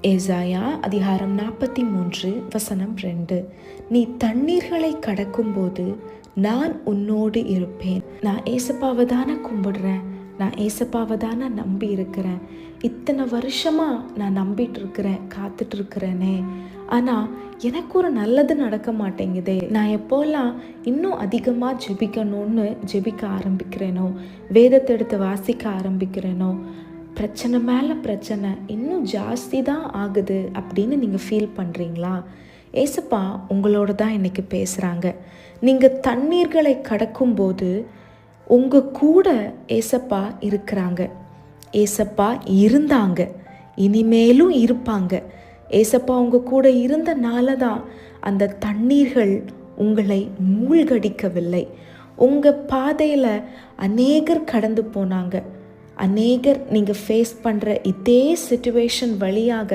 ஏசாயா அதிகாரம் 43 நீ தண்ணீர்களை கடக்கும்போது நான் உன்னோடு இருப்பேன். நான் ஏசப்பாவை தானே கும்பிடுறேன், நான் ஏசப்பாவை தானே நம்பி இருக்கிறேன், இத்தனை வருஷமா நான் நம்பிட்டு இருக்கிறேன், காத்துட்டு இருக்கிறேனே, ஆனால் எனக்கு ஒரு நல்லது நடக்க மாட்டேங்குதே. நான் எப்போல்லாம் இன்னும் அதிகமாக ஜெபிக்கணும்னு ஜெபிக்க ஆரம்பிக்கிறேனோ, வேதத்தை எடுத்து வாசிக்க ஆரம்பிக்கிறேனோ, பிரச்சனை மேலே பிரச்சனை இன்னும் ஜாஸ்தி தான் ஆகுது அப்படின்னு நீங்கள் ஃபீல் பண்ணுறீங்களா? ஏசப்பா உங்களோட தான் இன்றைக்கி பேசுகிறாங்க. நீங்கள் தண்ணீர்களை கடக்கும்போது உங்கள் கூட ஏசப்பா இருக்கிறாங்க, ஏசப்பா இருந்தாங்க, இனிமேலும் இருப்பாங்க. ஏசப்பா உங்கள் கூட இருந்தனால தான் அந்த தண்ணீர்கள் உங்களை மூழ்கடிக்கவில்லை. உங்கள் பாதையில் அநேகர் கடந்து போனாங்க. அநேகர் நீங்கள் ஃபேஸ் பண்ணுற இதே சிச்சுவேஷன் வழியாக